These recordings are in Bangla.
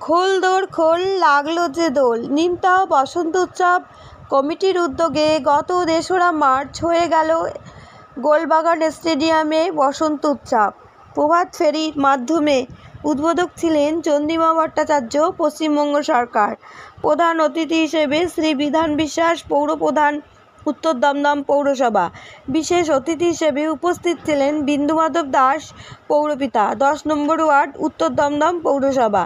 খোল দোর খোল লাগলো যে দোল। নিমতাও বসন্ত উৎসব কমিটির উদ্যোগে গত ৩রা মার্চ হয়ে গেল গোলবাগান স্টেডিয়ামে বসন্ত উৎসব। প্রভাত ফেরির মাধ্যমে উদ্বোধক ছিলেন চন্দ্রিমা ভট্টাচার্য, পশ্চিমবঙ্গ সরকার। প্রধান অতিথি হিসেবে শ্রী বিধান বিশ্বাস, পৌরপ্রধান, উত্তর দমদম পৌরসভা। বিশেষ অতিথি হিসেবে উপস্থিত ছিলেন বিন্দুমাধব দাস, পৌরপিতা, ১০ নম্বর ওয়ার্ড, উত্তর দমদম পৌরসভা।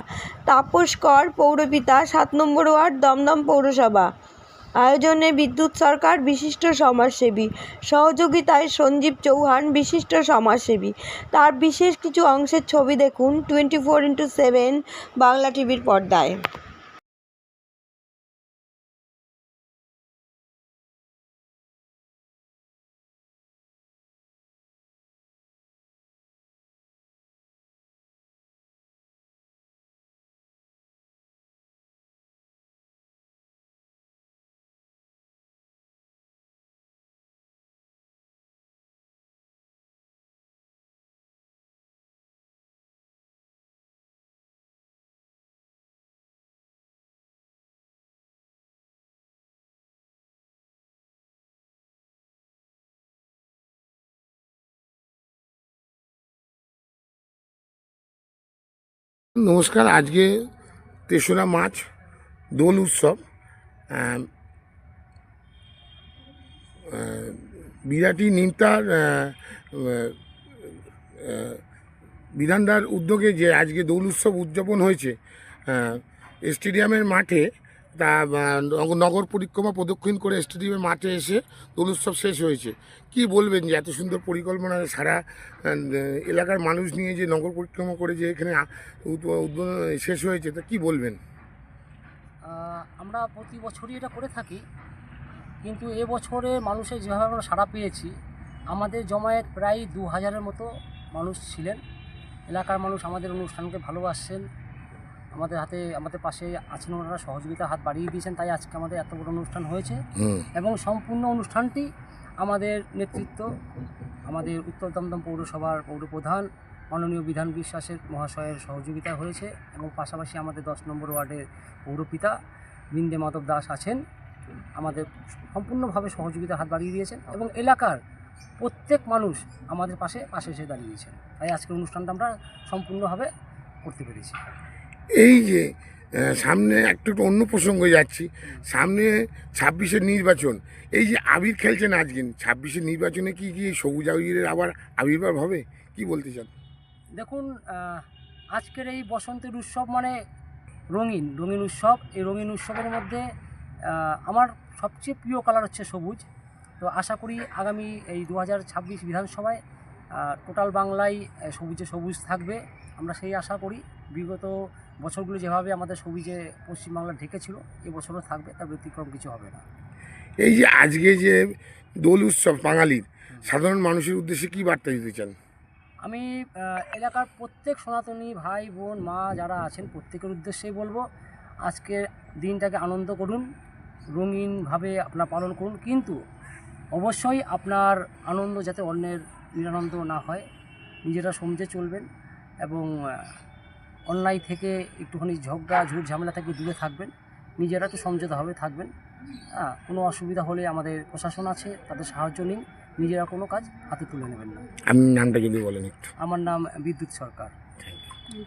তাপস কর, পৌরপিতা, ৭ নম্বর ওয়ার্ড, দমদম পৌরসভা। আয়োজনে বিদ্যুৎ সরকার, বিশিষ্ট সমাজসেবী। সহযোগিতায় সঞ্জীব চৌহান, বিশিষ্ট সমাজসেবী। তার বিশেষ কিছু অংশের ছবি দেখুন 24x7 বাংলা টিভির পর্দায়। নমস্কার। আজকে ৩রা মার্চ দোল উৎসব। বিরাটি নিমতার বিধানদার উদ্যোগে যে আজকে দোল উৎসব উদযাপন হয়েছে স্টেডিয়ামের মাঠে, তা নগর পরিক্রমা প্রদক্ষিণ করে স্টেডিয়ামের মাঠে এসে দোল উৎসব শেষ হয়েছে। কি বলবেন যে এত সুন্দর পরিকল্পনা, সারা এলাকার মানুষ নিয়ে যে নগর পরিক্রমা করে যে এখানে উদ্বোধন শেষ হয়েছে, তা কি বলবেন? আমরা প্রতি বছরই এটা করে থাকি, কিন্তু এবছরে মানুষের যেভাবে আমরা সাড়া পেয়েছি, আমাদের জমায়েত প্রায় ২,০০০-এর মতো মানুষ ছিলেন। এলাকার মানুষ আমাদের অনুষ্ঠানকে ভালোবাসছেন, আমাদের পাশে আছেন, ওনারা সহযোগিতার হাত বাড়িয়ে দিয়েছেন, তাই আজকে আমাদের এত বড় অনুষ্ঠান হয়েছে। এবং সম্পূর্ণ অনুষ্ঠানটি আমাদের নেতৃত্ব, আমাদের উত্তর দমদম পৌরসভার পৌরপ্রধান মাননীয় বিধান বিশ্বাসের মহাশয়ের সহযোগিতা হয়েছে, এবং পাশাপাশি আমাদের 10 নম্বর ওয়ার্ডের পৌরপিতা বিন্দুমাধব দাস আছেন, আমাদের সম্পূর্ণভাবে সহযোগিতার হাত বাড়িয়ে দিয়েছেন, এবং এলাকার প্রত্যেক মানুষ আমাদের পাশে এসে দাঁড়িয়েছেন। তাই আজকের অনুষ্ঠানটা আমরা সম্পূর্ণভাবে করতে পেরেছি। এই যে সামনে একটু অন্য প্রসঙ্গে যাচ্ছি, সামনে 26-এর নির্বাচন, এই যে আবির খেলছেন আজকে 26-এর নির্বাচনে, কি সবুজ আবিরের আবার আবির্ভাব হবে, কি বলতে চান? দেখুন, আজকের এই বসন্তের উৎসব মানে রঙিন উৎসব। এই রঙিন উৎসবের মধ্যে আমার সবচেয়ে প্রিয় কালার হচ্ছে সবুজ। তো আশা করি আগামী এই 2026 বিধানসভায় টোটাল বাংলায় সবুজ থাকবে, আমরা সেই আশা করি। বিগত বছরগুলো যেভাবে আমাদের সবুজে পশ্চিমবাংলা ঢেকেছিল, এবছরও থাকবে, তার ব্যতিক্রম কিছু হবে না। এই যে আজকে যে দোল উৎসব বাঙালির, সাধারণ মানুষের উদ্দেশ্যে কি বার্তা দিতে চান? আমি এলাকার প্রত্যেক সনাতনী ভাই বোন মা যারা আছেন প্রত্যেকের উদ্দেশ্যেই বলবো, আজকের দিনটাকে আনন্দ করুন, রঙিনভাবে আপনার পালন করুন, কিন্তু অবশ্যই আপনার আনন্দ যাতে অন্যের নিরানন্দ না হয়, নিজেরা সমঝে চলবেন, এবং অন্যায় থেকে একটুখানি ঝুট ঝামেলা থেকে দূরে থাকবেন, নিজেরা একটু সমঝোতাভাবে থাকবেন। কোনো অসুবিধা হলে আমাদের প্রশাসন আছে, তাদের সাহায্য নিন, নিজেরা কোনো কাজ হাতে তুলে নেবেন না। আপনি নামটা যদি বলেন একটু। আমার নাম বিদ্যুৎ সরকার। Thank you.